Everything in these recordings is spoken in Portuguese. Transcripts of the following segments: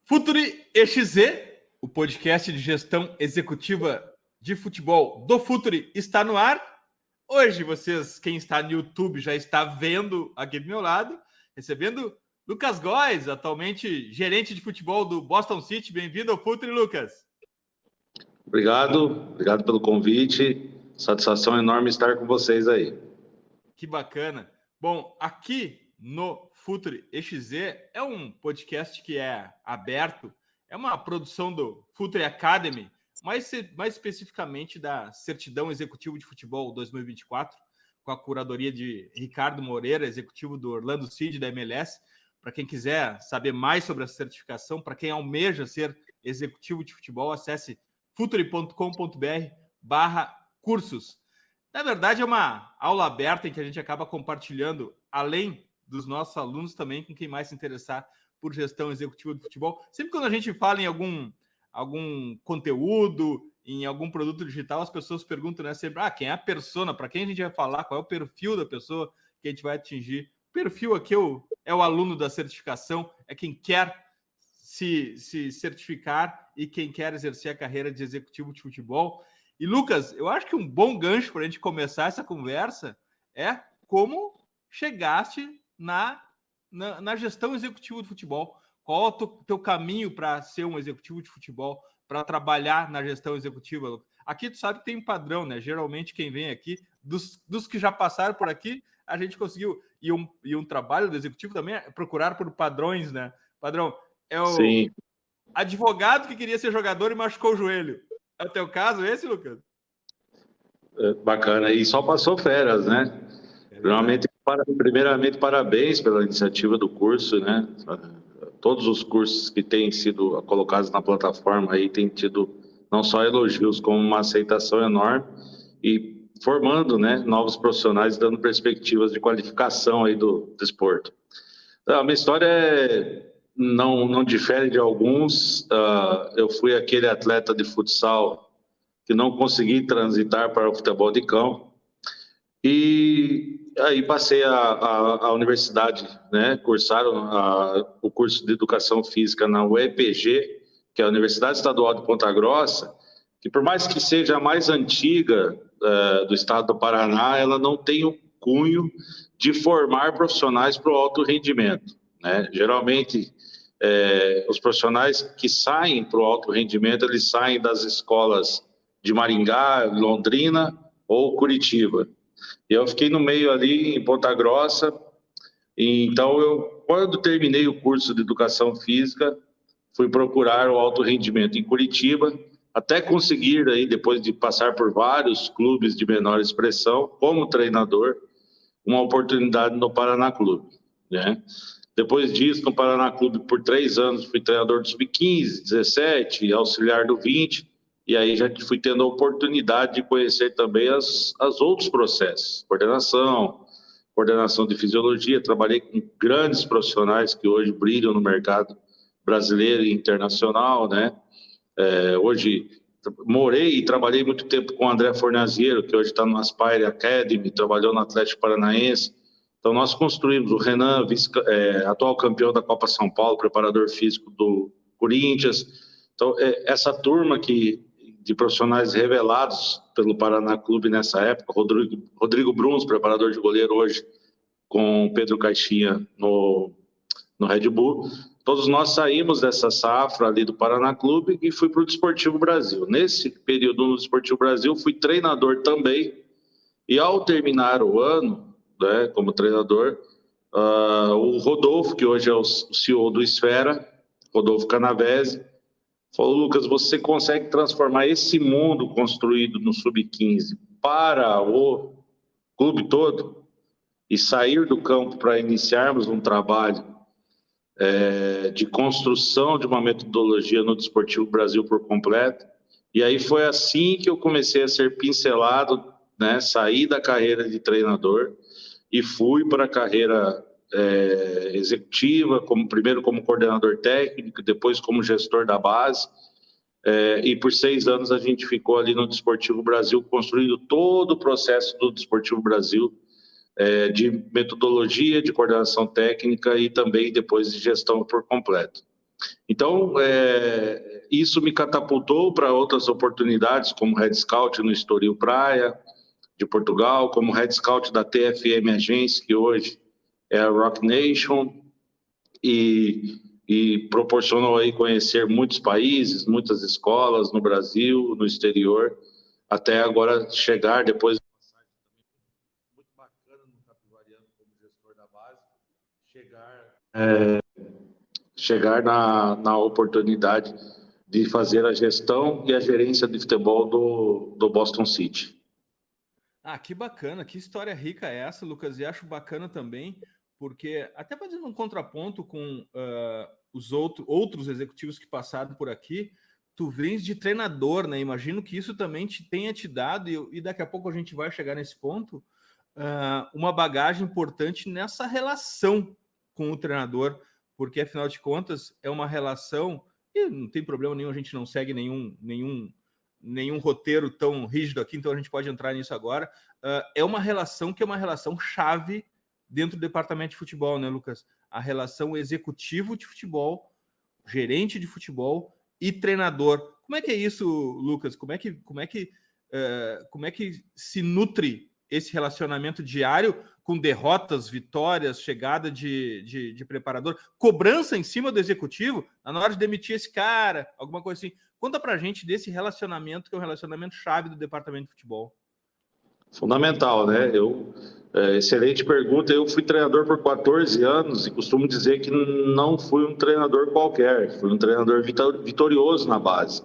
Futuri EXE, o podcast de gestão executiva de futebol do Futuri, está no ar. Hoje, vocês, quem está no YouTube, já está vendo aqui do meu lado, recebendo Lucas Góes, atualmente gerente de futebol do Boston City. Bem-vindo ao Futuri, Lucas. Obrigado pelo convite. Satisfação enorme estar com vocês aí. Que bacana. Bom, aqui no Futuri EXE é um podcast que é aberto, é uma produção do Futuri Academy, mais especificamente da Certidão Executivo de Futebol 2024, com a curadoria de Ricardo Moreira, executivo do Orlando City da MLS. Para quem quiser saber mais sobre a certificação, para quem almeja ser executivo de futebol, acesse futuri.com.br/cursos. Na verdade, é uma aula aberta em que a gente acaba compartilhando, além dos nossos alunos, também com quem mais se interessar por gestão executiva do futebol. Sempre quando a gente fala em algum conteúdo, em algum produto digital, as pessoas perguntam, né, sempre, quem é a persona, para quem a gente vai falar, qual é o perfil da pessoa que a gente vai atingir. O perfil aqui é o aluno da certificação, é quem quer se certificar e quem quer exercer a carreira de executivo de futebol. E, Lucas, eu acho que um bom gancho para a gente começar essa conversa é como chegaste na gestão executiva de futebol. Qual é o teu caminho para ser um executivo de futebol, para trabalhar na gestão executiva, Lucas? Aqui tu sabe que tem um padrão, né? Geralmente quem vem aqui, dos que já passaram por aqui, a gente conseguiu. E um trabalho do executivo também é procurar por padrões, né? Padrão, é o Sim. Advogado que queria ser jogador e machucou o joelho. É o teu caso esse, Lucas? Bacana. E só passou férias, né? Primeiramente, parabéns pela iniciativa do curso, né? Todos os cursos que têm sido colocados na plataforma aí têm tido não só elogios, como uma aceitação enorme e formando, né, novos profissionais, dando perspectivas de qualificação aí do esporte. A minha história não difere de alguns. Eu fui aquele atleta de futsal que não consegui transitar para o futebol de campo. E aí passei a universidade, né? Cursaram o curso de Educação Física na UEPG, que é a Universidade Estadual de Ponta Grossa, que por mais que seja a mais antiga do estado do Paraná, ela não tem o cunho de formar profissionais para o alto rendimento, né? Geralmente, os profissionais que saem para o alto rendimento, eles saem das escolas de Maringá, Londrina ou Curitiba. E eu fiquei no meio ali, em Ponta Grossa. Então, quando terminei o curso de Educação Física, fui procurar o alto rendimento em Curitiba, até conseguir, aí, depois de passar por vários clubes de menor expressão, como treinador, uma oportunidade no Paraná Clube, né? Depois disso, no Paraná Clube, por 3 anos, fui treinador do Sub-15, 17, auxiliar do 20, e aí já fui tendo a oportunidade de conhecer também os outros processos, coordenação de fisiologia. Trabalhei com grandes profissionais que hoje brilham no mercado brasileiro e internacional, né? Hoje morei e trabalhei muito tempo com o André Fornaziero, que hoje está no Aspire Academy, trabalhou no Atlético Paranaense. Então, nós construímos o Renan, atual campeão da Copa São Paulo, preparador físico do Corinthians. Então, essa turma de profissionais revelados pelo Paraná Clube nessa época, Rodrigo Bruns, preparador de goleiro hoje, com Pedro Caixinha no Red Bull. Todos nós saímos dessa safra ali do Paraná Clube e fui para o Desportivo Brasil. Nesse período no Desportivo Brasil, fui treinador também. E ao terminar o ano, né, como treinador, o Rodolfo, que hoje é o CEO do Esfera, Rodolfo Canavese, falou: Lucas, você consegue transformar esse mundo construído no Sub-15 para o clube todo e sair do campo para iniciarmos um trabalho de construção de uma metodologia no Desportivo Brasil por completo? E aí foi assim que eu comecei a ser pincelado, né? Saí da carreira de treinador e fui para a carreira executiva, primeiro como coordenador técnico, depois como gestor da base. E por 6 anos a gente ficou ali no Desportivo Brasil, construindo todo o processo do Desportivo Brasil, de metodologia, de coordenação técnica e também depois de gestão por completo. Então, isso me catapultou para outras oportunidades, como Head Scout no Estoril Praia, de Portugal, como Head Scout da TFM Agência, que hoje é a Rock Nation, e proporcionou aí conhecer muitos países, muitas escolas no Brasil, no exterior, até agora chegar, depois de uma passagem muito bacana no Capivariano como gestor da base, chegar na oportunidade de fazer a gestão e a gerência de futebol do Boston City. Ah, que bacana, que história rica é essa, Lucas, e acho bacana também, porque até fazendo um contraponto com os outros executivos que passaram por aqui, tu vens de treinador, né? Imagino que isso também tenha te dado, e daqui a pouco a gente vai chegar nesse ponto, uma bagagem importante nessa relação com o treinador, porque afinal de contas é uma relação, e não tem problema nenhum, a gente não segue nenhum roteiro tão rígido aqui, então a gente pode entrar nisso agora. É uma relação que é uma relação chave dentro do departamento de futebol, né, Lucas? A relação executivo de futebol, gerente de futebol e treinador. Como é que é isso, Lucas? Como é que se nutre esse relacionamento diário com derrotas, vitórias, chegada de preparador, cobrança em cima do executivo na hora de demitir esse cara, alguma coisa assim? Conta pra gente desse relacionamento, que é um relacionamento chave do departamento de futebol. Fundamental, né? Excelente pergunta. Eu fui treinador por 14 anos e costumo dizer que não fui um treinador qualquer, fui um treinador vitorioso na base,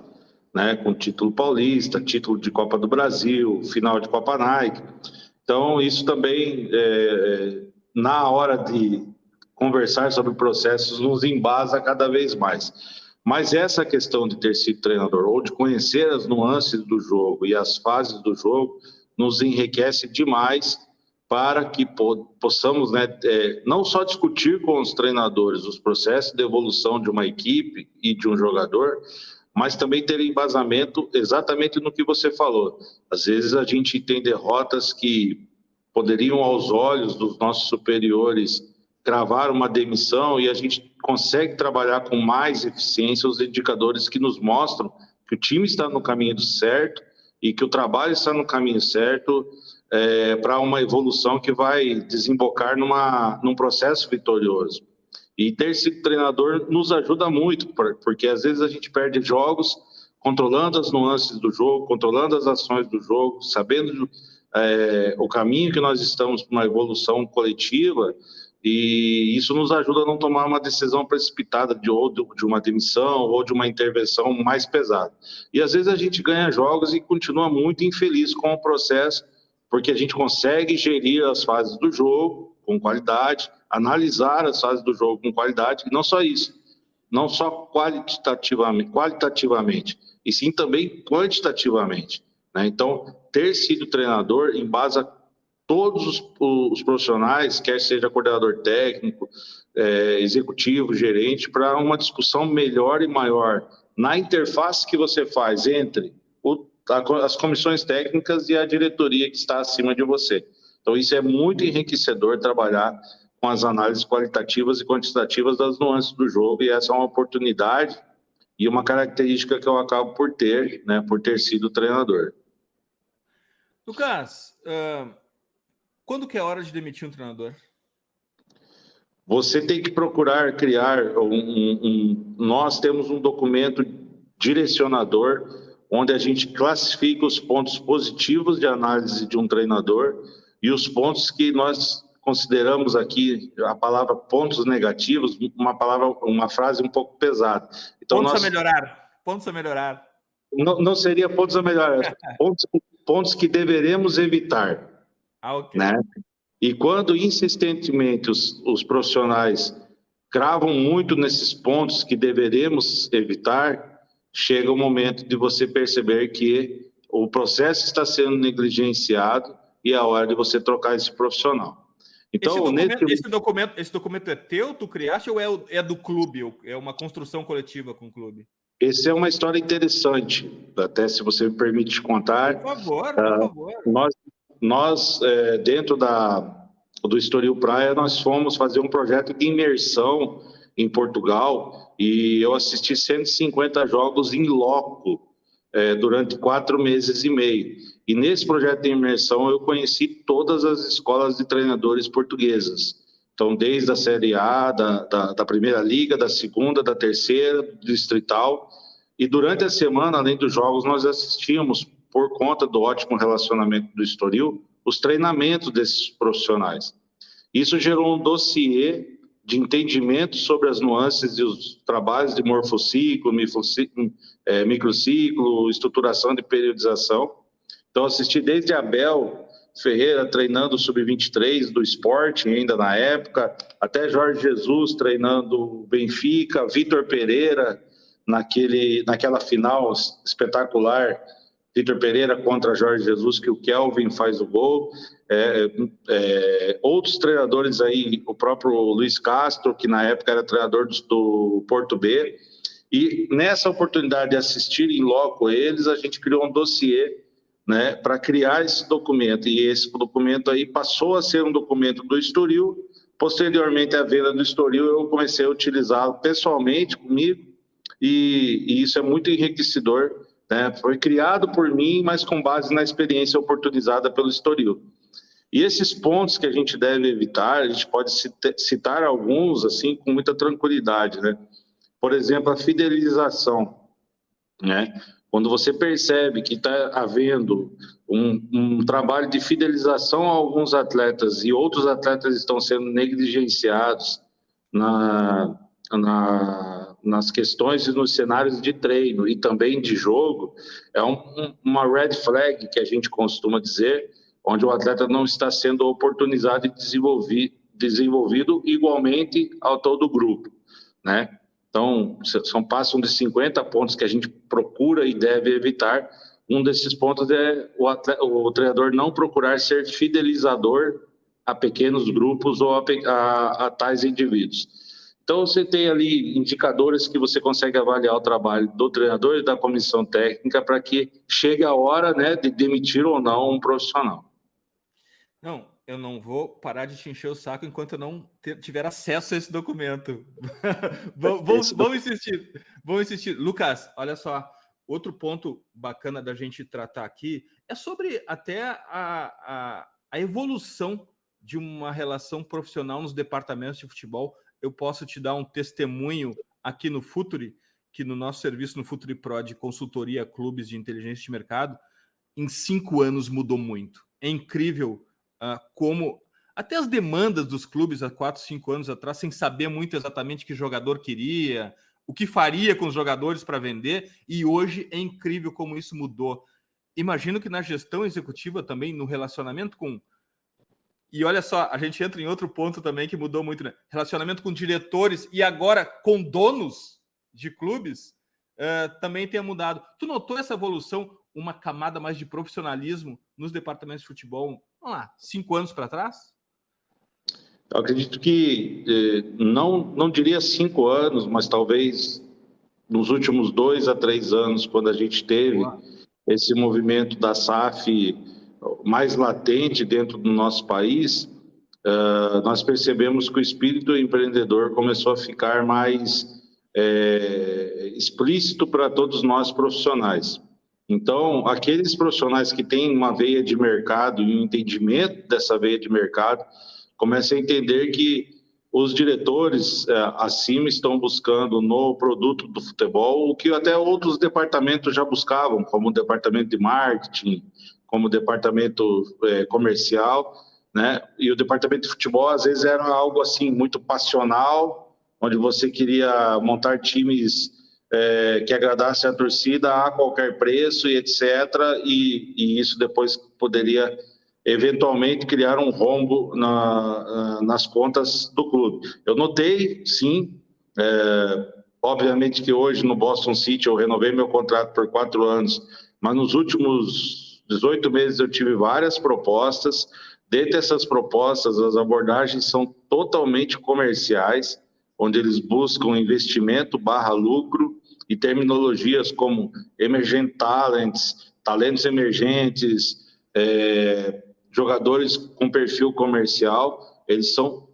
né? Com título paulista, título de Copa do Brasil, final de Copa Nike. Então, isso também, na hora de conversar sobre processos, nos embasa cada vez mais. Mas essa questão de ter sido treinador ou de conhecer as nuances do jogo e as fases do jogo nos enriquece demais para que possamos, né, não só discutir com os treinadores os processos de evolução de uma equipe e de um jogador, mas também ter embasamento exatamente no que você falou. Às vezes a gente tem derrotas que poderiam, aos olhos dos nossos superiores, cravar uma demissão, e a gente consegue trabalhar com mais eficiência os indicadores que nos mostram que o time está no caminho certo e que o trabalho está no caminho certo para uma evolução que vai desembocar num processo vitorioso. E ter sido treinador nos ajuda muito, porque às vezes a gente perde jogos controlando as nuances do jogo, controlando as ações do jogo, sabendo o caminho que nós estamos para uma evolução coletiva, e isso nos ajuda a não tomar uma decisão precipitada de uma demissão ou de uma intervenção mais pesada. E às vezes a gente ganha jogos e continua muito infeliz com o processo, porque a gente consegue gerir as fases do jogo com qualidade, analisar as fases do jogo com qualidade, e não só isso, não só qualitativamente, e sim também quantitativamente, né? Então, ter sido treinador embasa todos os profissionais, quer seja coordenador técnico, executivo, gerente, para uma discussão melhor e maior na interface que você faz entre as comissões técnicas e a diretoria que está acima de você. Então, isso é muito enriquecedor, trabalhar com as análises qualitativas e quantitativas das nuances do jogo, e essa é uma oportunidade e uma característica que eu acabo por ter, né, por ter sido treinador. Lucas, quando que é hora de demitir um treinador? Você tem que procurar criar nós temos um documento direcionador onde a gente classifica os pontos positivos de análise de um treinador e os pontos que nós consideramos aqui, a palavra pontos negativos, uma frase um pouco pesada. Então, pontos a melhorar. Não seria pontos a melhorar, pontos que deveremos evitar. Ok. Né? E quando insistentemente os profissionais cravam muito nesses pontos que deveremos evitar, chega o momento de você perceber que o processo está sendo negligenciado e é a hora de você trocar esse profissional. Então, esse documento é teu, tu criaste, ou é do clube? É uma construção coletiva com o clube? Essa é uma história interessante, até se você me permite contar. Por favor. Nós dentro do Estoril Praia, nós fomos fazer um projeto de imersão em Portugal, e eu assisti 150 jogos em loco durante 4 meses e meio. E nesse projeto de imersão eu conheci todas as escolas de treinadores portuguesas. Então, desde a Série A, da Primeira Liga, da Segunda, da Terceira, do Distrital. E durante a semana, além dos jogos, nós assistíamos, por conta do ótimo relacionamento do Estoril, os treinamentos desses profissionais. Isso gerou um dossiê de entendimento sobre as nuances e os trabalhos de morfociclo, microciclo, estruturação de periodização. Então, assisti desde Abel Ferreira treinando o Sub-23 do Sport, ainda na época, até Jorge Jesus treinando o Benfica, Vitor Pereira, naquela final espetacular, Vitor Pereira contra Jorge Jesus, que o Kelvin faz o gol. Outros treinadores aí, o próprio Luiz Castro, que na época era treinador do Porto B. E nessa oportunidade de assistir em loco eles, a gente criou um dossiê, né, para criar esse documento. E esse documento aí passou a ser um documento do Estoril. Posteriormente à venda do Estoril, eu comecei a utilizá-lo pessoalmente comigo, e isso é muito enriquecedor, né? Foi criado por mim, mas com base na experiência oportunizada pelo Estoril. E esses pontos que a gente deve evitar, a gente pode citar alguns assim com muita tranquilidade, né? Por exemplo, a fidelização, né? Quando você percebe que está havendo um trabalho de fidelização a alguns atletas e outros atletas estão sendo negligenciados nas questões e nos cenários de treino e também de jogo, é uma red flag, que a gente costuma dizer, onde o atleta não está sendo oportunizado e desenvolvido igualmente ao todo o grupo, né? Então, passam de 50 pontos que a gente procura e deve evitar. Um desses pontos é o treinador não procurar ser fidelizador a pequenos grupos ou a tais indivíduos. Então, você tem ali indicadores que você consegue avaliar o trabalho do treinador e da comissão técnica para que chegue a hora, né, de demitir ou não um profissional. Não, eu não vou parar de te encher o saco enquanto eu não tiver acesso a esse documento. Vamos insistir. Vamos insistir. Lucas, olha só. Outro ponto bacana da gente tratar aqui é sobre até a evolução de uma relação profissional nos departamentos de futebol. Eu posso te dar um testemunho aqui no Futuri, que no nosso serviço no Futuri Pro de consultoria a clubes de inteligência de mercado, em 5 anos mudou muito. É incrível como até as demandas dos clubes há 4, 5 anos atrás, sem saber muito exatamente que jogador queria, o que faria com os jogadores para vender, e hoje é incrível como isso mudou. Imagino que na gestão executiva também, no relacionamento com... E olha só, a gente entra em outro ponto também que mudou muito, né? Relacionamento com diretores e agora com donos de clubes também tem mudado. Tu notou essa evolução, uma camada mais de profissionalismo nos departamentos de futebol, vamos lá, 5 anos para trás? Eu acredito que, não diria 5 anos, mas talvez nos últimos 2 a 3 anos, quando a gente teve esse movimento da SAF mais latente dentro do nosso país, nós percebemos que o espírito empreendedor começou a ficar mais explícito para todos nós profissionais. Então, aqueles profissionais que têm uma veia de mercado e um entendimento dessa veia de mercado, começam a entender que os diretores acima estão buscando no produto do futebol o que até outros departamentos já buscavam, como o departamento de marketing, como o departamento comercial, né? E o departamento de futebol, às vezes, era algo assim muito passional, onde você queria montar times que agradassem a torcida a qualquer preço e etc. E isso depois poderia eventualmente criar um rombo nas contas do clube. Eu notei, sim, obviamente que hoje no Boston City eu renovei meu contrato por 4 anos, mas nos últimos 18 meses eu tive várias propostas. Dentre essas propostas, as abordagens são totalmente comerciais, onde eles buscam investimento / lucro e terminologias como emergent talents, talentos emergentes, jogadores com perfil comercial, eles são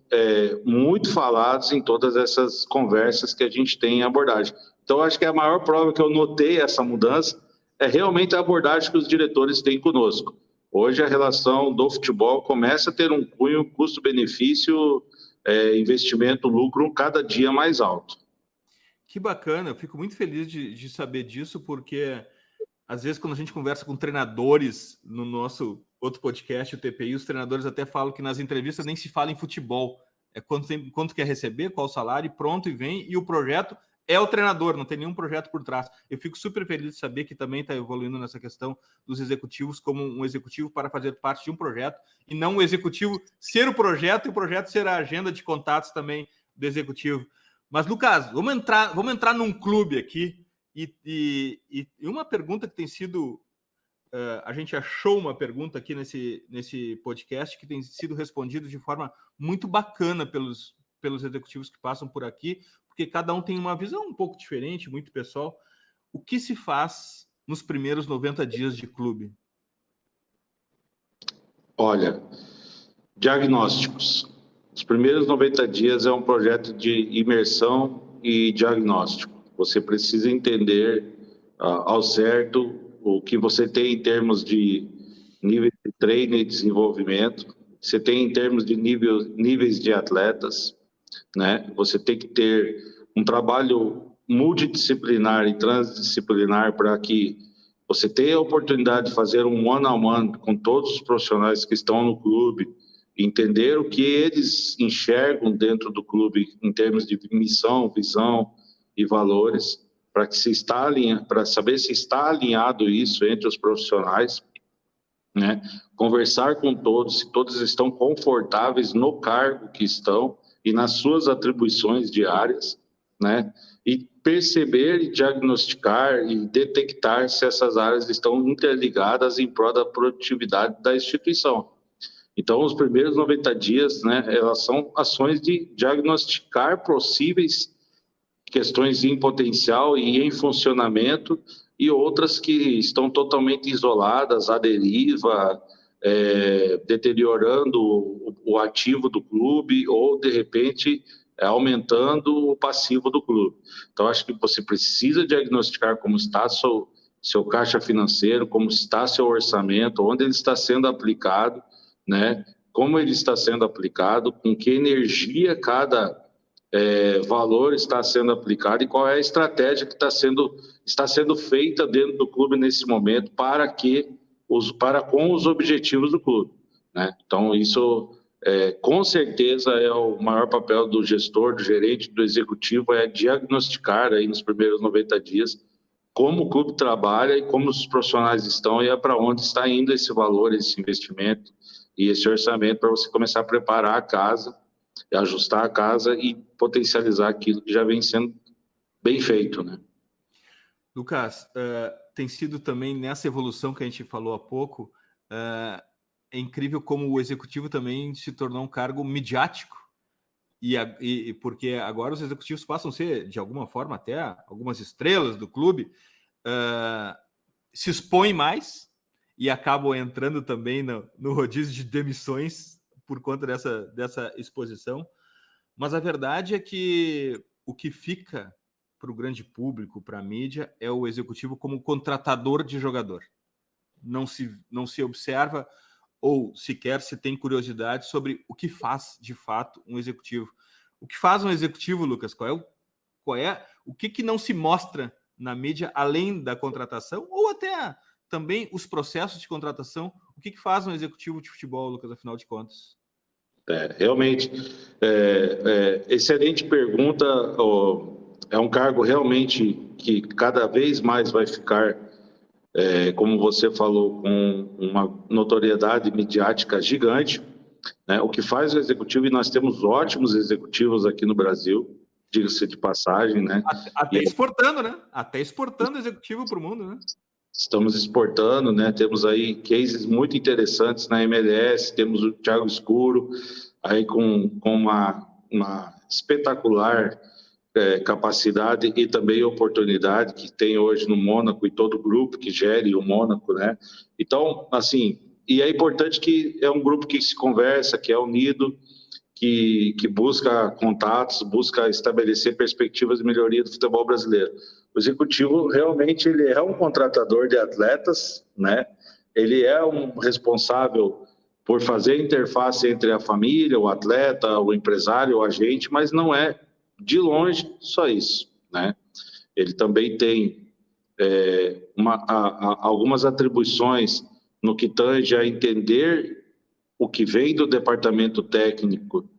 muito falados em todas essas conversas que a gente tem em abordagem. Então, acho que a maior prova que eu notei essa mudança é realmente a abordagem que os diretores têm conosco. Hoje, a relação do futebol começa a ter um cunho custo-benefício, investimento-lucro cada dia mais alto. Que bacana, eu fico muito feliz de saber disso, porque às vezes quando a gente conversa com treinadores no nosso outro podcast, o TPI, os treinadores até falam que nas entrevistas nem se fala em futebol. É quanto quer receber, qual o salário, pronto, e vem, e o projeto é o treinador, não tem nenhum projeto por trás. Eu fico super feliz de saber que também está evoluindo nessa questão dos executivos como um executivo para fazer parte de um projeto, e não o executivo ser o projeto e o projeto ser a agenda de contatos também do executivo. Mas, Lucas, vamos entrar num clube aqui, e uma pergunta que tem sido... a gente achou uma pergunta aqui nesse podcast que tem sido respondido de forma muito bacana pelos executivos que passam por aqui, porque cada um tem uma visão um pouco diferente, muito pessoal. O que se faz nos primeiros 90 dias de clube? Olha, diagnósticos. Os primeiros 90 dias é um projeto de imersão e diagnóstico. Você precisa entender ao certo o que você tem em termos de níveis de treino e desenvolvimento, você tem em termos de níveis de atletas, né? Você tem que ter um trabalho multidisciplinar e transdisciplinar para que você tenha a oportunidade de fazer um one-on-one com todos os profissionais que estão no clube, entender o que eles enxergam dentro do clube em termos de missão, visão e valores, para saber se está alinhado isso entre os profissionais, né? Conversar com todos, se todos estão confortáveis no cargo que estão e nas suas atribuições diárias, né? E perceber e diagnosticar e detectar se essas áreas estão interligadas em prol da produtividade da instituição. Então, os primeiros 90 dias, né, elas são ações de diagnosticar possíveis questões em potencial e em funcionamento, e outras que estão totalmente isoladas, à deriva, deteriorando o ativo do clube ou, de repente, aumentando o passivo do clube. Então, acho que você precisa diagnosticar como está seu caixa financeiro, como está seu orçamento, onde ele está sendo aplicado, né? Como ele está sendo aplicado, com que energia cada valor está sendo aplicado e qual é a estratégia que está sendo feita dentro do clube nesse momento para com os objetivos do clube, né? Então, isso com certeza é o maior papel do gestor, do gerente, do executivo, é diagnosticar aí nos primeiros 90 dias como o clube trabalha e como os profissionais estão e para onde está indo esse valor, esse investimento e esse orçamento, para você começar a preparar a casa, ajustar a casa e potencializar aquilo que já vem sendo bem feito, né? Lucas, tem sido também nessa evolução que a gente falou há pouco, é incrível como o executivo também se tornou um cargo midiático, e porque agora os executivos passam a ser, de alguma forma, até algumas estrelas do clube, se expõem mais e acabam entrando também no rodízio de demissões por conta dessa exposição. Mas a verdade é que o que fica para o grande público, para a mídia, é o executivo como contratador de jogador. Não se observa ou sequer se tem curiosidade sobre o que faz, de fato, um executivo. O que faz um executivo, Lucas? O que não se mostra na mídia, além da contratação, ou até também os processos de contratação? O que faz um executivo de futebol, Lucas, afinal de contas? Realmente, excelente pergunta. É um cargo realmente que cada vez mais vai ficar, como você falou, com uma notoriedade midiática gigante, né? O que faz o executivo, e nós temos ótimos executivos aqui no Brasil, diga-se de passagem, né? Até exportando, né? Até exportando executivo para o mundo, né? Estamos exportando, né? Temos aí cases muito interessantes na MLS, temos o Thiago Escuro, aí com uma espetacular capacidade e também oportunidade que tem hoje no Mônaco e todo o grupo que gere o Mônaco, né? Então, assim, e é importante que é um grupo que se conversa, que é unido, que busca contatos, busca estabelecer perspectivas de melhoria do futebol brasileiro. O executivo realmente ele é um contratador de atletas, né? Ele é um responsável por fazer a interface entre a família, o atleta, o empresário, o agente, mas não é de longe só isso, né? Ele também tem algumas atribuições no que tange a entender o que vem do departamento técnico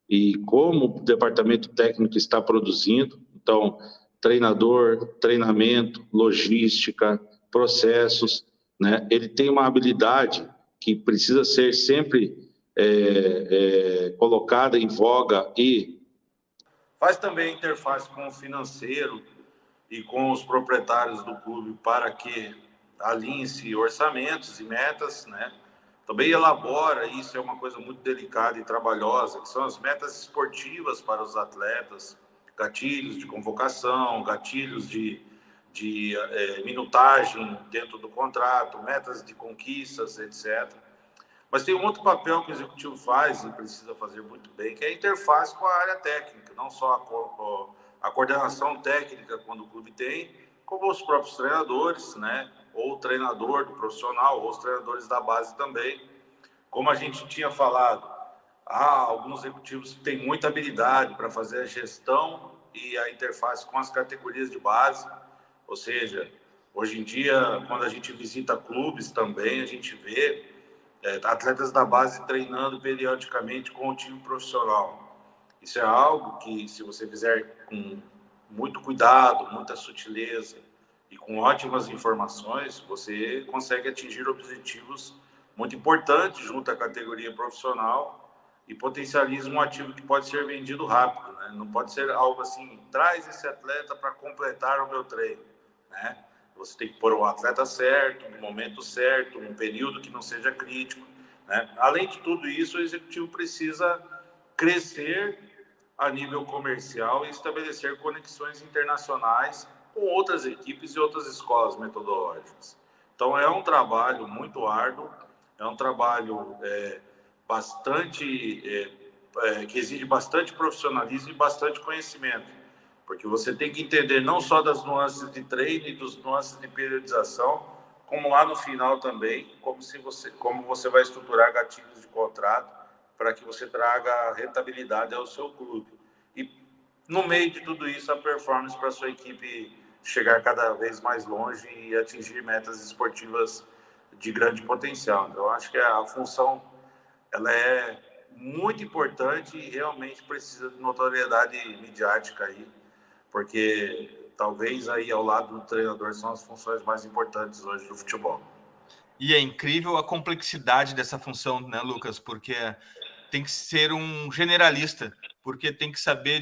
e como o departamento técnico está produzindo. Então, treinador, treinamento, logística, processos, né? Ele tem uma habilidade que precisa ser sempre colocada em voga e faz também interface com o financeiro e com os proprietários do clube para que alinhem-se orçamentos e metas, né? Também elabora, isso é uma coisa muito delicada e trabalhosa, que são as metas esportivas para os atletas, gatilhos de convocação, gatilhos de minutagem dentro do contrato, metas de conquistas, etc. Mas tem um outro papel que o executivo faz e precisa fazer muito bem, que é a interface com a área técnica, não só a coordenação técnica quando o clube tem, como os próprios treinadores, né? Ou o treinador do profissional, ou os treinadores da base também. Como a gente tinha falado, há alguns executivos que têm muita habilidade para fazer a gestão e a interface com as categorias de base, ou seja, hoje em dia, quando a gente visita clubes também, a gente vê atletas da base treinando periodicamente com o time profissional. Isso é algo que, se você fizer com muito cuidado, muita sutileza e com ótimas informações, você consegue atingir objetivos muito importantes junto à categoria profissional e potencializa um ativo que pode ser vendido rápido, né? Não pode ser algo assim, traz esse atleta para completar o meu treino, né? Você tem que pôr o atleta certo, no momento certo, num período que não seja crítico, né? Além de tudo isso, o executivo precisa crescer a nível comercial e estabelecer conexões internacionais com outras equipes e outras escolas metodológicas. Então, é um trabalho muito árduo, é um trabalho que exige bastante profissionalismo e bastante conhecimento, porque você tem que entender não só das nuances de treino e das nuances de periodização, como lá no final também, como você vai estruturar gatilhos de contrato para que você traga rentabilidade ao seu clube. E, no meio de tudo isso, a performance para a sua equipe chegar cada vez mais longe e atingir metas esportivas de grande potencial. Então, eu acho que a função ela é muito importante e realmente precisa de notoriedade midiática aí, porque talvez aí ao lado do treinador são as funções mais importantes hoje do futebol. E é incrível a complexidade dessa função, né, Lucas? Porque tem que ser um generalista, porque tem que saber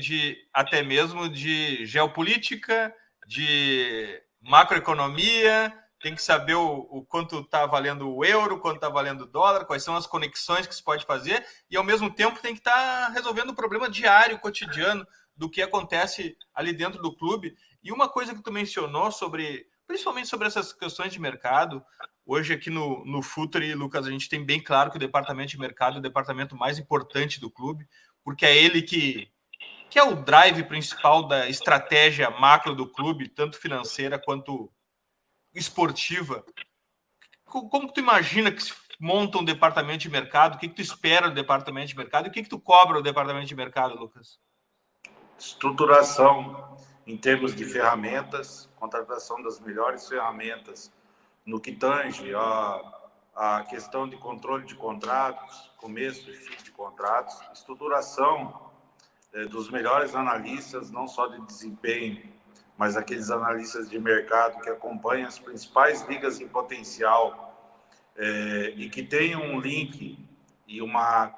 até mesmo de geopolítica, de macroeconomia, tem que saber o quanto está valendo o euro, quanto está valendo o dólar, quais são as conexões que se pode fazer, e ao mesmo tempo tem que estar resolvendo o problema diário, cotidiano, do que acontece ali dentro do clube. E uma coisa que tu mencionou principalmente sobre essas questões de mercado, hoje aqui no Futuri, Lucas, a gente tem bem claro que o departamento de mercado é o departamento mais importante do clube, porque é ele que é o drive principal da estratégia macro do clube, tanto financeira quanto esportiva. Como tu imagina que se monta um departamento de mercado? O que tu espera do departamento de mercado? E o que tu cobra do departamento de mercado, Lucas? Estruturação em termos de ferramentas, contratação das melhores ferramentas no que tange a questão de controle de contratos, começo e fim de contratos, estruturação dos melhores analistas, não só de desempenho, mas aqueles analistas de mercado que acompanham as principais ligas em potencial e que tenham um link e uma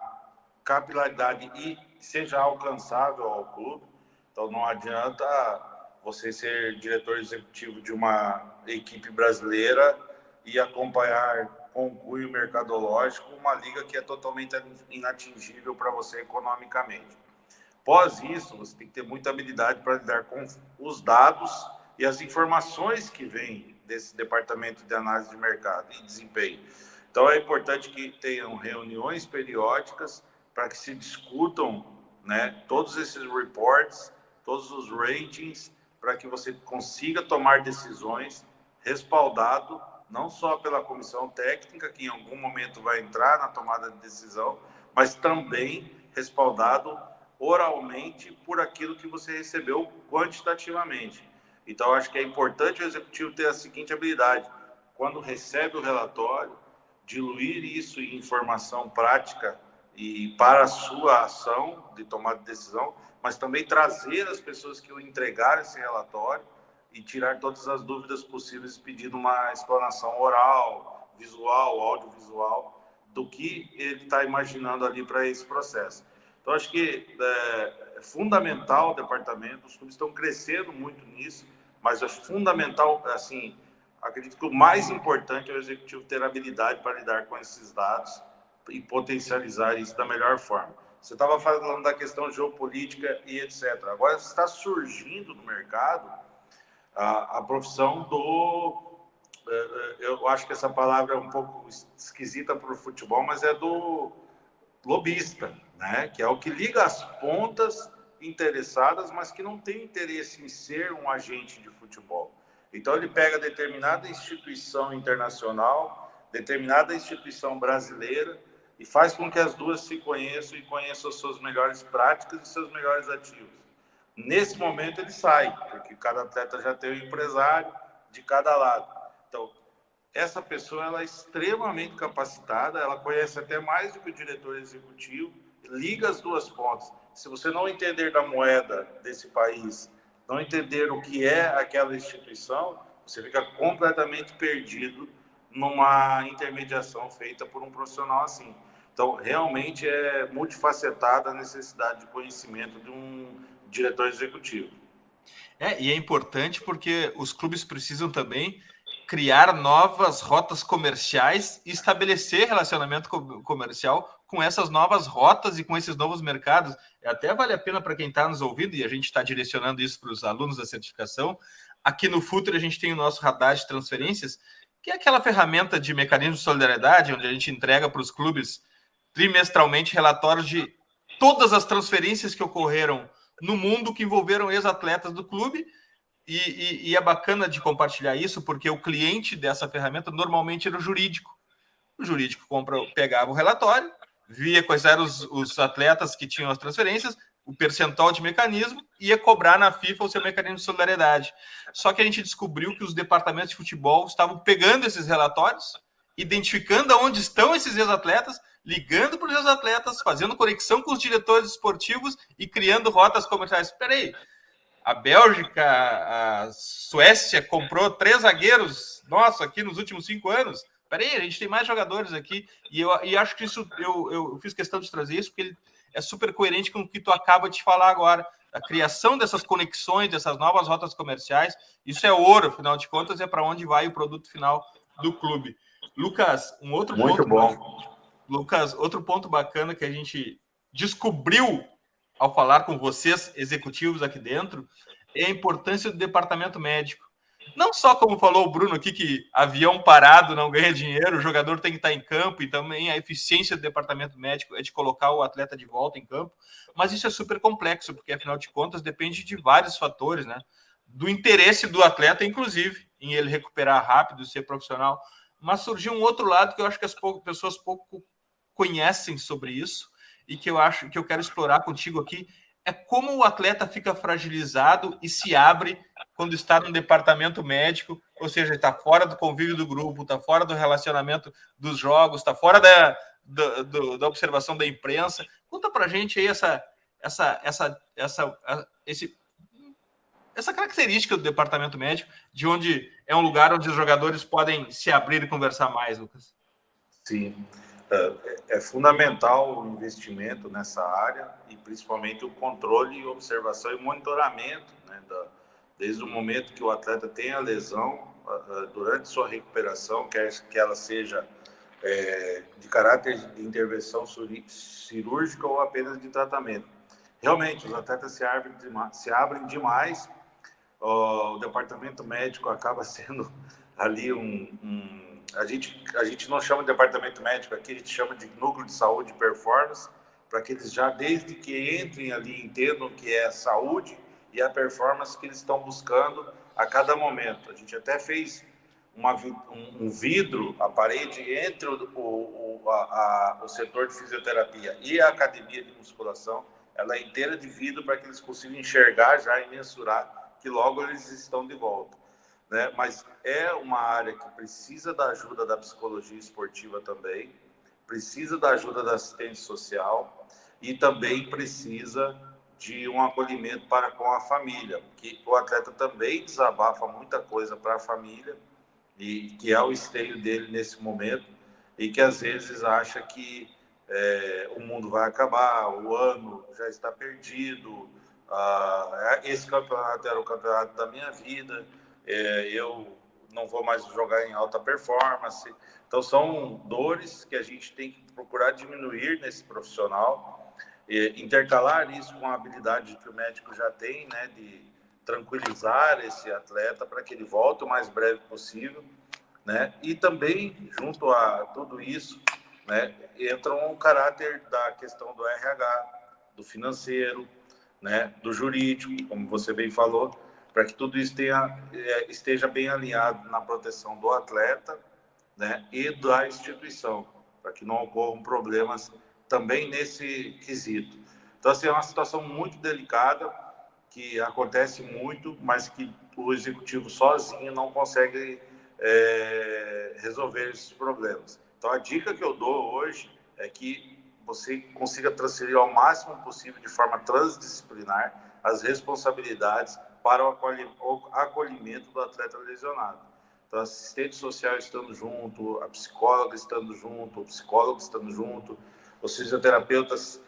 capilaridade e seja alcançável ao clube. Então, não adianta você ser diretor executivo de uma equipe brasileira e acompanhar com cunho mercadológico uma liga que é totalmente inatingível para você economicamente. Após isso, você tem que ter muita habilidade para lidar com os dados e as informações que vêm desse departamento de análise de mercado e desempenho. Então, é importante que tenham reuniões periódicas, para que se discutam, né, todos esses reports, todos os ratings, para que você consiga tomar decisões respaldado não só pela comissão técnica, que em algum momento vai entrar na tomada de decisão, mas também respaldado oralmente por aquilo que você recebeu quantitativamente. Então, acho que é importante o executivo ter a seguinte habilidade: quando recebe o relatório, diluir isso em informação prática e para a sua ação de tomada de decisão, mas também trazer as pessoas que o entregaram esse relatório e tirar todas as dúvidas possíveis, pedindo uma explanação oral, visual, audiovisual, do que ele está imaginando ali para esse processo. Então, acho que é fundamental o departamento, os clubes estão crescendo muito nisso, mas é fundamental, assim, acredito que o mais importante é o executivo ter habilidade para lidar com esses dados e potencializar isso da melhor forma. Você estava falando da questão geopolítica e etc. Agora está surgindo no mercado a profissão do... Eu acho que essa palavra é um pouco esquisita para o futebol, mas é do lobista, né? Que é o que liga as pontas interessadas, mas que não tem interesse em ser um agente de futebol. Então, ele pega determinada instituição internacional, determinada instituição brasileira, e faz com que as duas se conheçam e conheçam as suas melhores práticas e seus melhores ativos. Nesse momento, ele sai, porque cada atleta já tem um empresário de cada lado. Então, essa pessoa ela é extremamente capacitada, ela conhece até mais do que o diretor executivo, liga as duas pontas. Se você não entender da moeda desse país, não entender o que é aquela instituição, você fica completamente perdido numa intermediação feita por um profissional assim. Então, realmente é multifacetada a necessidade de conhecimento de um diretor executivo. E é importante porque os clubes precisam também criar novas rotas comerciais e estabelecer relacionamento comercial com essas novas rotas e com esses novos mercados. Até vale a pena para quem está nos ouvindo, e a gente está direcionando isso para os alunos da certificação. Aqui no Futre a gente tem o nosso radar de transferências, que é aquela ferramenta de mecanismo de solidariedade, onde a gente entrega para os clubes trimestralmente relatórios de todas as transferências que ocorreram no mundo que envolveram ex-atletas do clube. E é bacana de compartilhar isso, porque o cliente dessa ferramenta normalmente era o jurídico. O jurídico pegava o relatório, via quais eram os atletas que tinham as transferências, o percentual de mecanismo, e ia cobrar na FIFA o seu mecanismo de solidariedade. Só que a gente descobriu que os departamentos de futebol estavam pegando esses relatórios, identificando onde estão esses ex-atletas, ligando para os ex-atletas, fazendo conexão com os diretores esportivos e criando rotas comerciais. Espera aí, a Bélgica, a Suécia comprou 3 zagueiros nossos aqui nos últimos 5 anos. Peraí, a gente tem mais jogadores aqui. E acho que isso eu fiz questão de trazer isso, porque ele é super coerente com o que tu acaba de falar agora. A criação dessas conexões, dessas novas rotas comerciais, isso é ouro, afinal de contas, é para onde vai o produto final do clube. Lucas, Lucas, outro ponto bacana que a gente descobriu ao falar com vocês, executivos aqui dentro, é a importância do departamento médico. Não só como falou o Bruno aqui, que avião parado não ganha dinheiro, o jogador tem que estar em campo, e também a eficiência do departamento médico é de colocar o atleta de volta em campo, mas isso é super complexo, porque afinal de contas depende de vários fatores, né? Do interesse do atleta, inclusive, em ele recuperar rápido, ser profissional. Mas surgiu um outro lado que eu acho que as pessoas pouco conhecem sobre isso, e que eu acho que eu quero explorar contigo aqui, é como o atleta fica fragilizado e se abre quando está no departamento médico, ou seja, está fora do convívio do grupo, está fora do relacionamento dos jogos, está fora da observação da imprensa. Conta pra gente aí essa característica do departamento médico, de onde é um lugar onde os jogadores podem se abrir e conversar mais, Lucas. Sim. É fundamental o investimento nessa área e principalmente o controle, observação e monitoramento, né, desde o momento que o atleta tem a lesão, durante sua recuperação, quer que ela seja de caráter de intervenção cirúrgica ou apenas de tratamento. Realmente, os atletas se abrem demais, o departamento médico acaba sendo ali a gente não chama de departamento médico aqui, a gente chama de núcleo de saúde e performance, para que eles já, desde que entrem ali, entendam que é a saúde e a performance que eles estão buscando a cada momento. A gente até fez um vidro, a parede entre o setor de fisioterapia e a academia de musculação, ela é inteira de vidro para que eles consigam enxergar já e mensurar que logo eles estão de volta, né? Mas é uma área que precisa da ajuda da psicologia esportiva também, precisa da ajuda da assistência social e também precisa de um acolhimento para com a família, porque o atleta também desabafa muita coisa para a família, e que é o esteio dele nesse momento, e que às vezes acha que o mundo vai acabar, o ano já está perdido, esse campeonato era o campeonato da minha vida, eu não vou mais jogar em alta performance. Então são dores que a gente tem que procurar diminuir nesse profissional, intercalar isso com a habilidade que o médico já tem, né, de tranquilizar esse atleta para que ele volte o mais breve possível, né? E também, junto a tudo isso, né, entra um caráter da questão do RH, do financeiro, né, do jurídico, como você bem falou, para que tudo isso esteja bem alinhado na proteção do atleta, né, e da instituição, para que não ocorram problemas também nesse quesito. Então, assim, é uma situação muito delicada, que acontece muito, mas que o executivo sozinho não consegue resolver esses problemas. Então, a dica que eu dou hoje é que você consiga transferir ao máximo possível, de forma transdisciplinar, as responsabilidades para o acolhimento do atleta lesionado. Então, a assistente social estando junto, a psicóloga estando junto, o psicólogo estando junto, os fisioterapeutas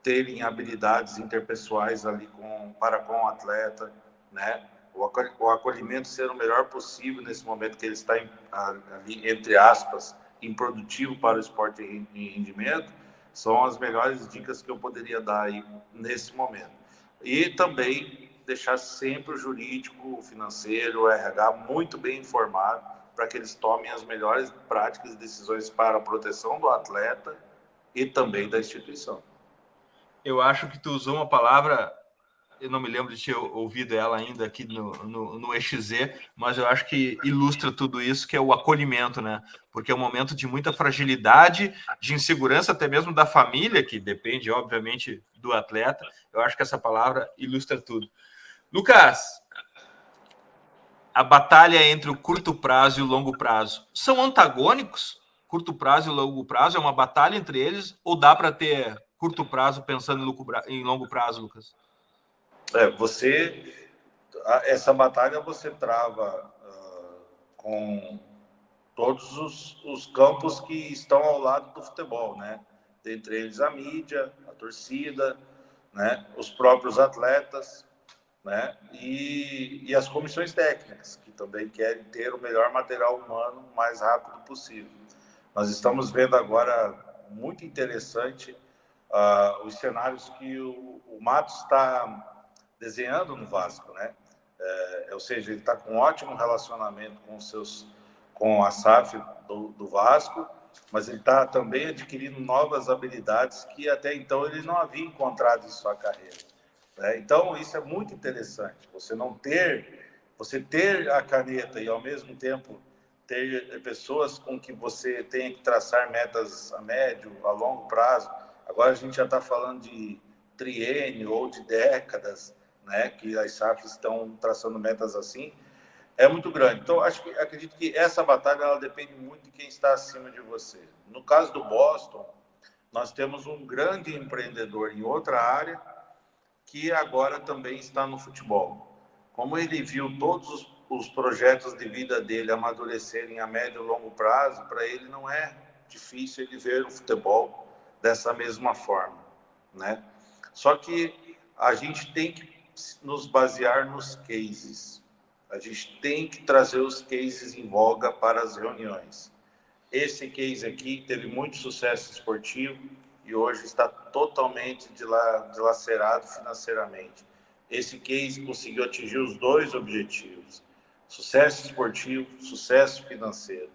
terem habilidades interpessoais ali para com o atleta, né? O acolhimento ser o melhor possível nesse momento que ele está ali, entre aspas, improdutivo para o esporte em rendimento, são as melhores dicas que eu poderia dar aí nesse momento. E também deixar sempre o jurídico, o financeiro, o RH muito bem informado para que eles tomem as melhores práticas e decisões para a proteção do atleta e também da instituição. Eu acho que tu usou uma palavra, eu não me lembro de ter ouvido ela ainda aqui no EXZ, mas eu acho que ilustra tudo isso, que é o acolhimento, né? Porque é um momento de muita fragilidade, de insegurança até mesmo da família, que depende, obviamente, do atleta. Eu acho que essa palavra ilustra tudo. Lucas, a batalha entre o curto prazo e o longo prazo são antagônicos? Curto prazo e longo prazo é uma batalha entre eles, ou dá para ter curto prazo pensando em longo prazo, Lucas? Essa batalha você trava com todos os campos que estão ao lado do futebol, né? Dentre eles a mídia, a torcida, né? Os próprios atletas, né? E as comissões técnicas, que também querem ter o melhor material humano o mais rápido possível. Nós estamos vendo agora, muito interessante, os cenários que o Matos está desenhando no Vasco, né? Ou seja, ele está com um ótimo relacionamento com a SAF do Vasco, mas ele está também adquirindo novas habilidades que até então ele não havia encontrado em sua carreira, né? Então, isso é muito interessante. Você ter a caneta e, ao mesmo tempo, ter pessoas com que você tenha que traçar metas a médio, a longo prazo. Agora a gente já está falando de triênio ou de décadas, né, que as SAFs estão traçando metas assim, é muito grande. Então, acredito que essa batalha ela depende muito de quem está acima de você. No caso do Boston, nós temos um grande empreendedor em outra área que agora também está no futebol. Como ele viu todos os projetos de vida dele amadurecerem a médio e longo prazo, para ele não é difícil ele ver o futebol dessa mesma forma, né? Só que a gente tem que nos basear nos cases. A gente tem que trazer os cases em voga para as reuniões. Esse case aqui teve muito sucesso esportivo e hoje está totalmente dilacerado financeiramente. Esse case conseguiu atingir os dois objetivos: sucesso esportivo, sucesso financeiro.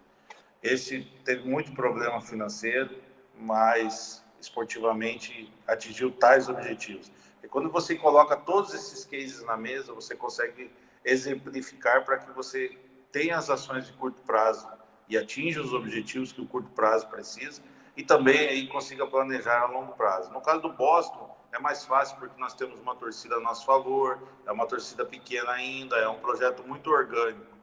Esse teve muito problema financeiro, mas esportivamente atingiu tais objetivos. E quando você coloca todos esses cases na mesa, você consegue exemplificar para que você tenha as ações de curto prazo e atinja os objetivos que o curto prazo precisa, e também aí consiga planejar a longo prazo. No caso do Boston, é mais fácil porque nós temos uma torcida a nosso favor, é uma torcida pequena ainda, é um projeto muito orgânico,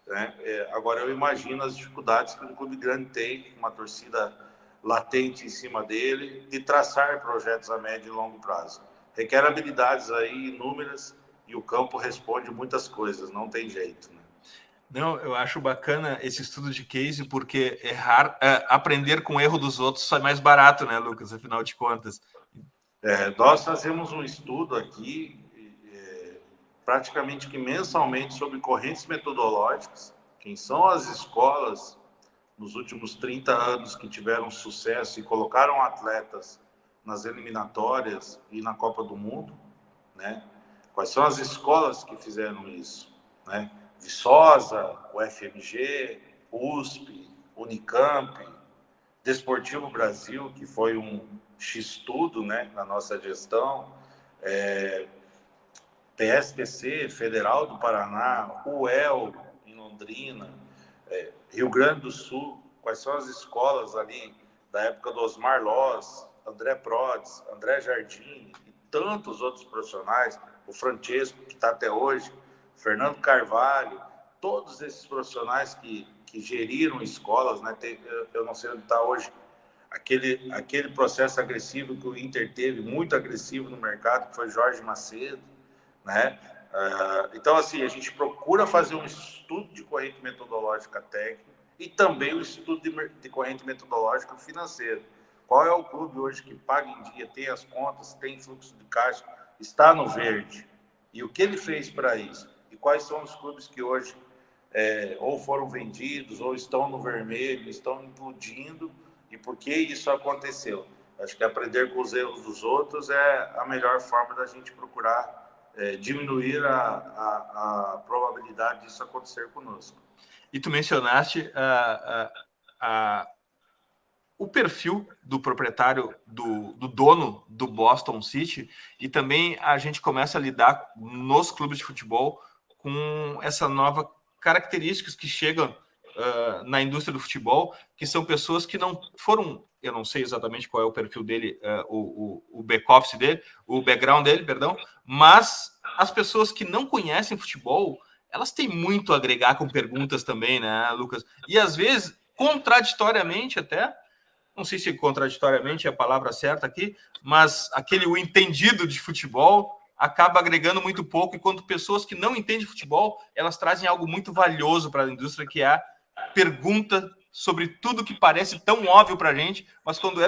né? Agora, eu imagino as dificuldades que um clube grande tem, uma torcida latente em cima dele, de traçar projetos a médio e longo prazo. Requer habilidades aí inúmeras e o campo responde muitas coisas, não tem jeito, né? Não, eu acho bacana esse estudo de case, porque aprender com o erro dos outros sai mais barato, né, Lucas? Afinal de contas. Nós fazemos um estudo aqui, praticamente que mensalmente, sobre correntes metodológicas, quem são as escolas nos últimos 30 anos que tiveram sucesso e colocaram atletas nas eliminatórias e na Copa do Mundo, né? Quais são as escolas que fizeram isso, né? Viçosa, UFMG, USP, Unicamp, Desportivo Brasil, que foi um X-tudo, né, na nossa gestão, PSTC, Federal do Paraná, UEL, em Londrina, Rio Grande do Sul. Quais são as escolas ali da época do Osmar Loz, André Prodes, André Jardim e tantos outros profissionais, o Francesco, que está até hoje, Fernando Carvalho, todos esses profissionais que geriram escolas, né? Eu não sei onde está hoje aquele processo agressivo que o Inter teve, muito agressivo no mercado, que foi Jorge Macedo, né? Então, assim, a gente procura fazer um estudo de corrente metodológica técnica e também o estudo de corrente metodológica financeira. Qual é o clube hoje que paga em dia, tem as contas, tem fluxo de caixa, está no verde? E o que ele fez para isso? E quais são os clubes que hoje ou foram vendidos, ou estão no vermelho, estão implodindo, e por que isso aconteceu? Acho que aprender com os erros dos outros é a melhor forma da gente procurar diminuir a probabilidade disso acontecer conosco. E tu mencionaste o perfil do proprietário, do dono do Boston City, e também a gente começa a lidar nos clubes de futebol com essa nova características que chegam na indústria do futebol, que são pessoas que não foram, eu não sei exatamente qual é o perfil dele, o back-office dele, o background dele, perdão, mas as pessoas que não conhecem futebol, elas têm muito a agregar com perguntas também, né, Lucas? E às vezes, contraditoriamente até, não sei se contraditoriamente é a palavra certa aqui, mas o entendido de futebol acaba agregando muito pouco, e quando pessoas que não entendem futebol, elas trazem algo muito valioso para a indústria, que é a pergunta sobre tudo que parece tão óbvio para a gente, mas quando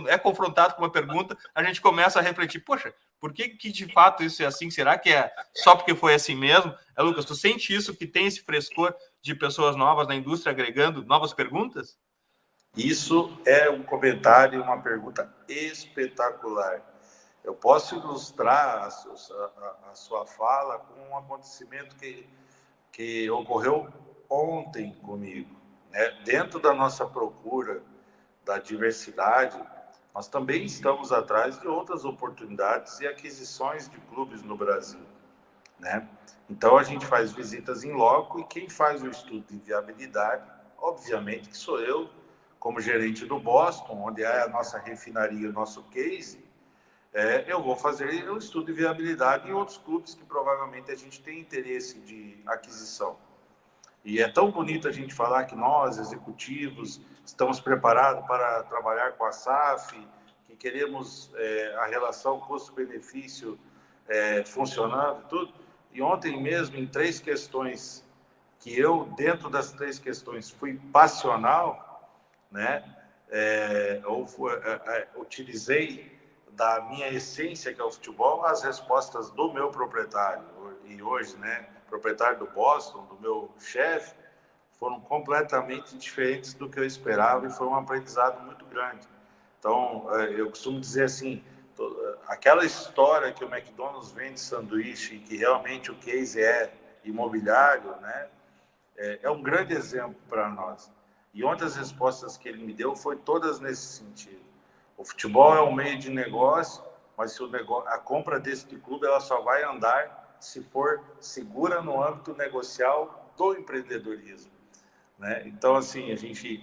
é confrontado com uma pergunta, a gente começa a refletir, poxa, por que de fato isso é assim? Será que é só porque foi assim mesmo? Lucas, tu sente isso, que tem esse frescor de pessoas novas na indústria agregando novas perguntas? Isso é um comentário, uma pergunta espetacular. Eu posso ilustrar a sua fala com um acontecimento que ocorreu ontem comigo, né? Dentro da nossa procura da diversidade, nós também estamos atrás de outras oportunidades e aquisições de clubes no Brasil, né? Então, a gente faz visitas em loco, e quem faz o estudo de viabilidade, obviamente que sou eu, como gerente do Boston, onde é a nossa refinaria, o nosso case, eu vou fazer o estudo de viabilidade em outros clubes que provavelmente a gente tem interesse de aquisição. E é tão bonito a gente falar que nós, executivos, estamos preparados para trabalhar com a SAF, que queremos a relação custo-benefício funcionando e tudo. E ontem mesmo, em 3 questões, que eu, dentro das 3 questões, fui passional, né? Utilizei da minha essência, que é o futebol, as respostas do meu proprietário, e hoje, né, proprietário do Boston, do meu chefe, foram completamente diferentes do que eu esperava, e foi um aprendizado muito grande. Então, eu costumo dizer assim, aquela história que o McDonald's vende sanduíche e que realmente o case é imobiliário, né, é um grande exemplo para nós. E ontem as respostas que ele me deu foi todas nesse sentido. O futebol é um meio de negócio, mas se a compra desse clube ela só vai andar se for segura no âmbito negocial do empreendedorismo, né? Então, assim, a gente,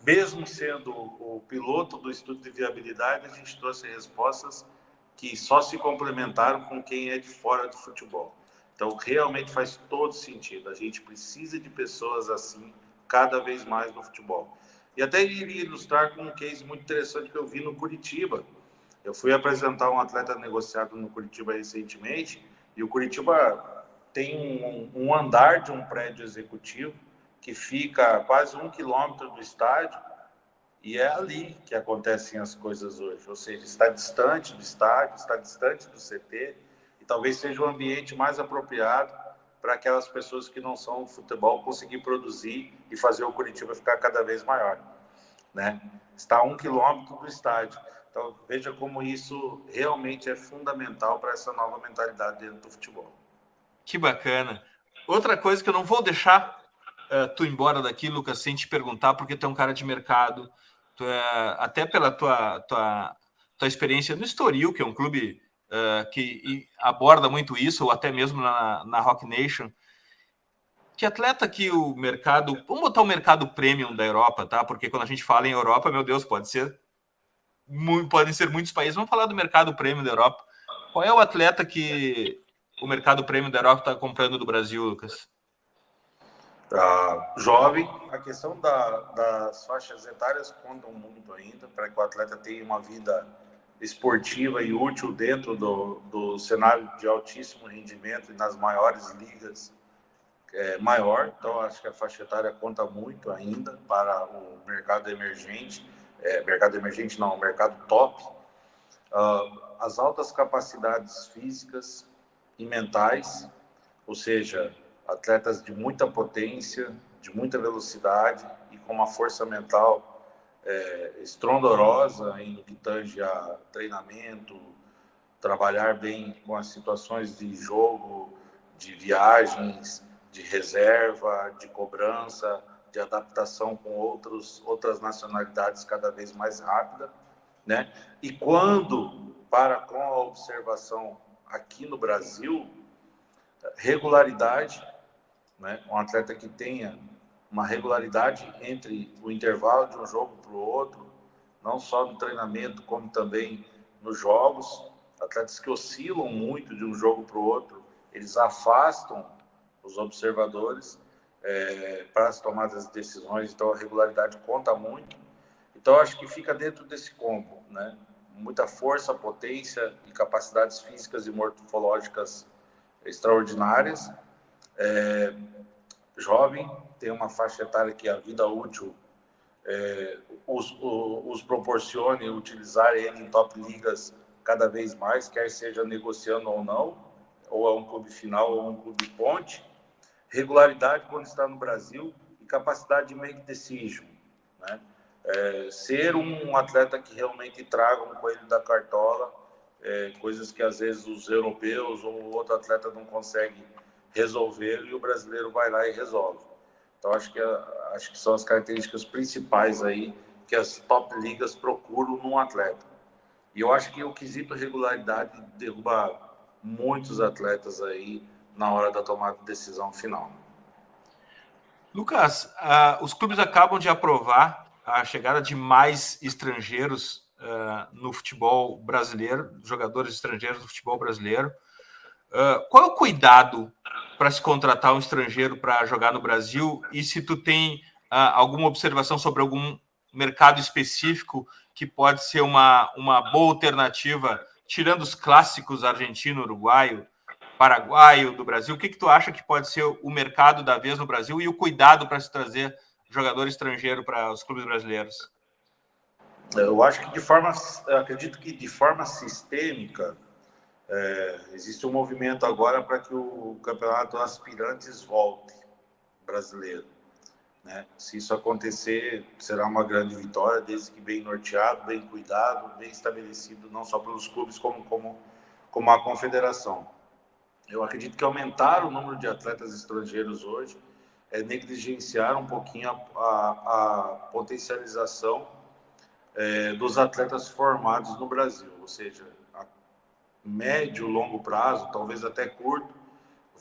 mesmo sendo o piloto do estudo de viabilidade, a gente trouxe respostas que só se complementaram com quem é de fora do futebol. Então, realmente faz todo sentido. A gente precisa de pessoas assim cada vez mais no futebol. E até iria ilustrar com um case muito interessante que eu vi no Curitiba. Eu fui apresentar um atleta negociado no Curitiba recentemente, e o Curitiba tem um andar de um prédio executivo que fica a quase 1 quilômetro do estádio, e é ali que acontecem as coisas hoje. Ou seja, está distante do estádio, está distante do CT, e talvez seja o ambiente mais apropriado para aquelas pessoas que não são do futebol conseguir produzir e fazer o Curitiba ficar cada vez maior, né? Está a 1 quilômetro do estádio. Então, veja como isso realmente é fundamental para essa nova mentalidade dentro do futebol. Que bacana. Outra coisa que eu não vou deixar tu ir embora daqui, Lucas, sem te perguntar, porque tu é um cara de mercado, até pela tua experiência no Estoril, que é um clube que aborda muito isso, ou até mesmo na Rock Nation. Que atleta que o mercado... Vamos botar o mercado premium da Europa, tá? Porque quando a gente fala em Europa, meu Deus, podem ser muitos países. Vamos falar do mercado premium da Europa. Qual é o atleta que o mercado premium da Europa está comprando do Brasil, Lucas? Jovem, a questão das faixas etárias contam muito ainda para que o atleta tenha uma vida esportiva e útil dentro do cenário de altíssimo rendimento e nas maiores ligas maior. Então, acho que a faixa etária conta muito ainda para o mercado emergente. Mercado emergente não, mercado top. As altas capacidades físicas e mentais, ou seja, atletas de muita potência, de muita velocidade e com uma força mental estrondorosa em que tange a treinamento, trabalhar bem com as situações de jogo, de viagens, de reserva, de cobrança, de adaptação com outras nacionalidades cada vez mais rápida, né? E quando para com a observação aqui no Brasil, regularidade, né? Um atleta que tenha uma regularidade entre o intervalo de um jogo para o outro, não só no treinamento, como também nos jogos. Atletas que oscilam muito de um jogo para o outro, eles afastam os observadores para as tomadas de decisões, então a regularidade conta muito. Então, acho que fica dentro desse combo, né? Muita força, potência e capacidades físicas e morfológicas extraordinárias. Jovem, tem uma faixa etária que a vida útil os proporcione utilizar ele em top ligas cada vez mais, quer seja negociando ou não, ou é um clube final ou um clube ponte. Regularidade quando está no Brasil e capacidade de make decision, né? Ser um atleta que realmente traga um coelho da cartola, coisas que às vezes os europeus ou outro atleta não consegue resolver e o brasileiro vai lá e resolve. Então acho que são as características principais aí que as top ligas procuram num atleta. E eu acho que o quesito regularidade derruba muitos atletas aí na hora da tomada de decisão final. Lucas, os clubes acabam de aprovar a chegada de mais estrangeiros no futebol brasileiro, jogadores estrangeiros do futebol brasileiro. Qual é o cuidado para se contratar um estrangeiro para jogar no Brasil? E se tu tem alguma observação sobre algum mercado específico que pode ser uma boa alternativa, tirando os clássicos argentino, uruguaio, paraguaio do Brasil, o que tu acha que pode ser o mercado da vez no Brasil e o cuidado para se trazer jogador estrangeiro para os clubes brasileiros? Eu acredito que de forma sistêmica existe um movimento agora para que o campeonato aspirantes volte brasileiro, né? Se isso acontecer, será uma grande vitória, desde que bem norteado, bem cuidado, bem estabelecido, não só pelos clubes como a confederação. Eu acredito que aumentar o número de atletas estrangeiros hoje é negligenciar um pouquinho a potencialização dos atletas formados no Brasil, ou seja, a médio, longo prazo, talvez até curto,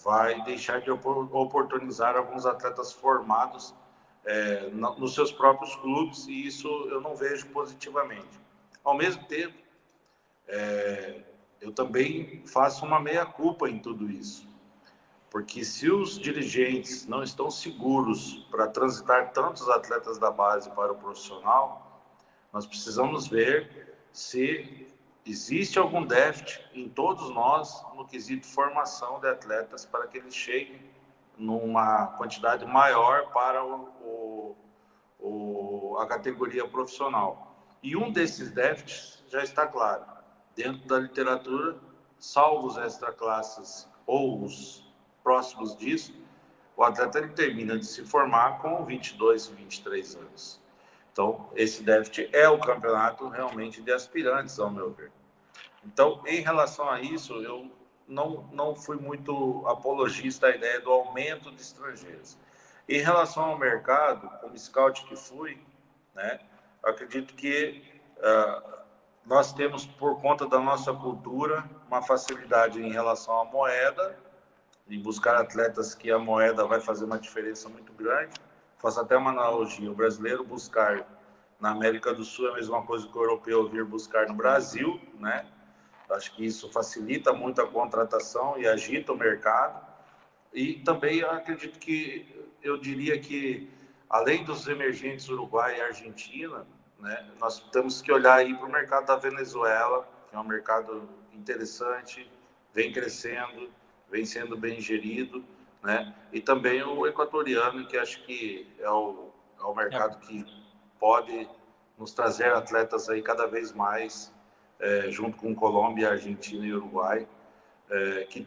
vai deixar de oportunizar alguns atletas formados nos seus próprios clubes, e isso eu não vejo positivamente. Ao mesmo tempo, eu também faço uma meia-culpa em tudo isso, porque se os dirigentes não estão seguros para transitar tantos atletas da base para o profissional, nós precisamos ver se existe algum déficit em todos nós no quesito formação de atletas para que eles cheguem numa quantidade maior para a categoria profissional. E um desses déficits já está claro, dentro da literatura, salvo os extraclasses ou os próximos disso, o atleta ele termina de se formar com 22, 23 anos. Então, esse déficit é o campeonato realmente de aspirantes, ao meu ver. Então, em relação a isso, eu não fui muito apologista à ideia do aumento de estrangeiros. Em relação ao mercado, como scout que fui, né, acredito que nós temos, por conta da nossa cultura, uma facilidade em relação à moeda, em buscar atletas que a moeda vai fazer uma diferença muito grande. Faço até uma analogia, o brasileiro buscar na América do Sul é a mesma coisa que o europeu vir buscar no Brasil, né? Acho que isso facilita muito a contratação e agita o mercado. E também eu acredito que, eu diria que, além dos emergentes Uruguai e Argentina, né, nós temos que olhar aí para o mercado da Venezuela, que é um mercado interessante, vem crescendo, vem sendo bem gerido, né? E também o equatoriano, que acho que é o mercado que pode nos trazer atletas aí cada vez mais, junto com Colômbia, Argentina e Uruguai, que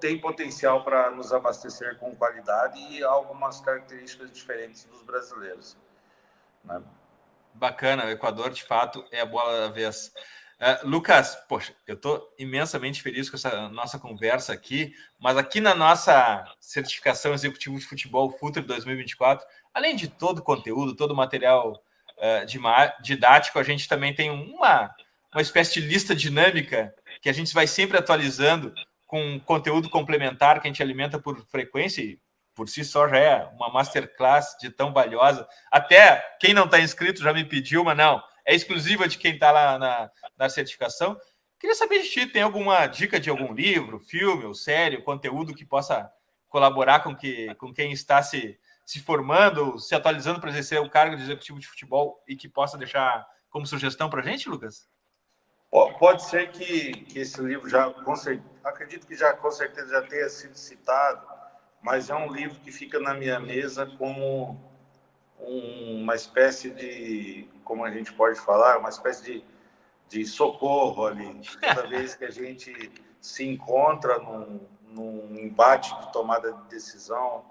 têm potencial para nos abastecer com qualidade e algumas características diferentes dos brasileiros, né? Bacana, o Equador, de fato, é a bola da vez. Lucas, poxa, eu estou imensamente feliz com essa nossa conversa aqui, mas aqui na nossa certificação executiva de futebol FUTRE 2024, além de todo o conteúdo, todo o material didático, a gente também tem uma espécie de lista dinâmica que a gente vai sempre atualizando com conteúdo complementar que a gente alimenta por frequência e por si só já é uma masterclass de tão valiosa. Até quem não está inscrito já me pediu, mas não, é exclusiva de quem está lá na certificação. Queria saber de ti, tem alguma dica de algum livro, filme ou série, conteúdo que possa colaborar com quem está se formando, se atualizando para exercer o cargo de executivo de futebol e que possa deixar como sugestão para a gente, Lucas? Pode ser que esse livro acredito que com certeza já tenha sido citado, mas é um livro que fica na minha mesa como uma espécie de, como a gente pode falar, uma espécie de socorro ali. Toda vez que a gente se encontra num embate de tomada de decisão,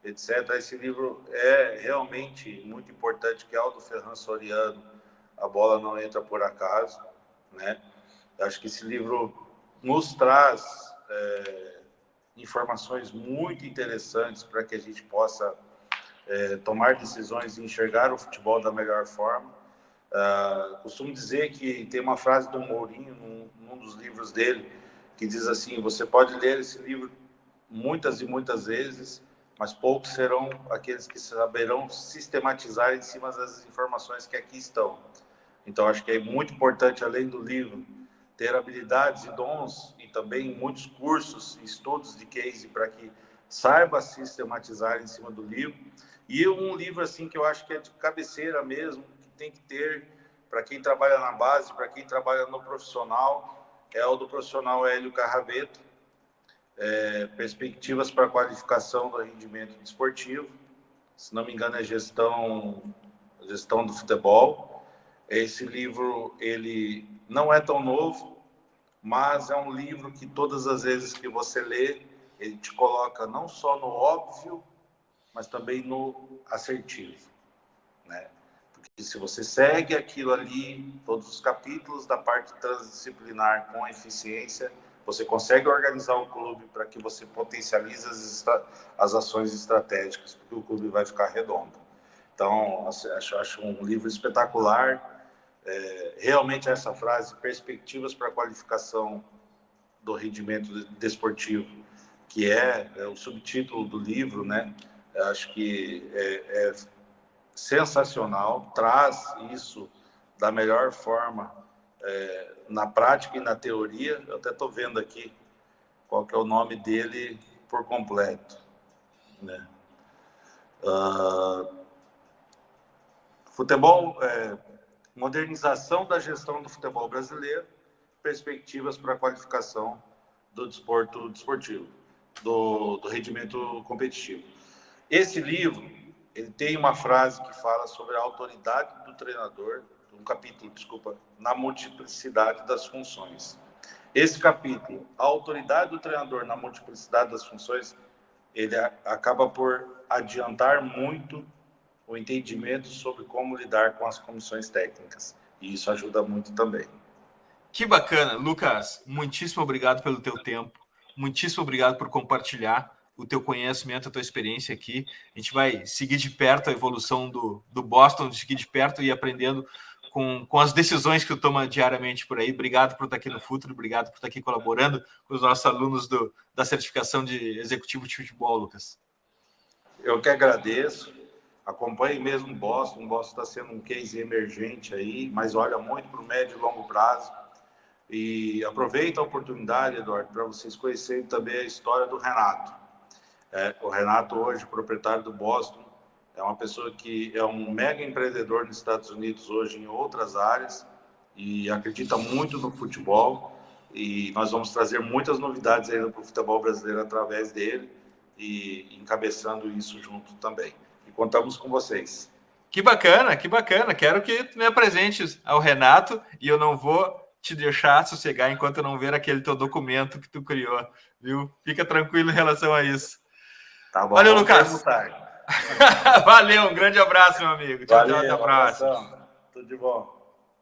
etc., esse livro é realmente muito importante, que é o do Ferran Soriano, A Bola Não Entra Por Acaso, né? Acho que esse livro nos traz informações muito interessantes para que a gente possa tomar decisões e enxergar o futebol da melhor forma. Costumo dizer que tem uma frase do Mourinho num dos livros dele que diz assim: você pode ler esse livro muitas e muitas vezes, mas poucos serão aqueles que saberão sistematizar em cima das informações que aqui estão. Então, acho que é muito importante, além do livro, ter habilidades e dons e também muitos cursos e estudos de case para que saiba sistematizar em cima do livro. E um livro assim que eu acho que é de cabeceira mesmo, que tem que ter para quem trabalha na base, para quem trabalha no profissional, é o do profissional Hélio Carraveto, Perspectivas para a Qualificação do Rendimento Desportivo. Se não me engano, é gestão do futebol. Esse livro, ele não é tão novo, mas é um livro que todas as vezes que você lê, ele te coloca não só no óbvio, mas também no assertivo, né? Porque se você segue aquilo ali, todos os capítulos da parte transdisciplinar com eficiência, você consegue organizar o clube para que você potencialize as ações estratégicas, porque o clube vai ficar redondo. Então, acho um livro espetacular. realmente essa frase, perspectivas para a qualificação do rendimento desportivo, que é o subtítulo do livro, né? Eu acho que é sensacional, traz isso da melhor forma na prática e na teoria. Eu até estou vendo aqui qual que é o nome dele por completo, né? Futebol, modernização da gestão do futebol brasileiro, perspectivas para a qualificação do desportivo, do rendimento competitivo. Esse livro, ele tem uma frase que fala sobre a autoridade do treinador, um capítulo, desculpa, na multiplicidade das funções. Esse capítulo, a autoridade do treinador na multiplicidade das funções, ele acaba por adiantar muito o entendimento sobre como lidar com as comissões técnicas. E isso ajuda muito também. Que bacana. Lucas, muitíssimo obrigado pelo teu tempo. Muitíssimo obrigado por compartilhar o teu conhecimento, a tua experiência aqui. A gente vai seguir de perto a evolução do Boston, seguir de perto e aprendendo com as decisões que tu toma diariamente por aí. Obrigado por estar aqui no Futuro, obrigado por estar aqui colaborando com os nossos alunos da certificação de executivo de futebol, Lucas. Eu que agradeço. Acompanhe mesmo o Boston. O Boston está sendo um case emergente aí, mas olha muito para o médio e longo prazo. E aproveita a oportunidade, Eduardo, para vocês conhecerem também a história do Renato. O Renato, hoje, proprietário do Boston, é uma pessoa que é um mega empreendedor nos Estados Unidos hoje em outras áreas e acredita muito no futebol. E nós vamos trazer muitas novidades ainda para o futebol brasileiro através dele e encabeçando isso junto também. E contamos com vocês. Que bacana, que bacana. Quero que tu me apresentes ao Renato e eu não vou te deixar sossegar enquanto eu não ver aquele teu documento que tu criou, viu? Fica tranquilo em relação a isso. Tá bom. Valeu, Lucas. Valeu, um grande abraço, meu amigo. Tchau, tchau, até a próxima. Tudo de bom.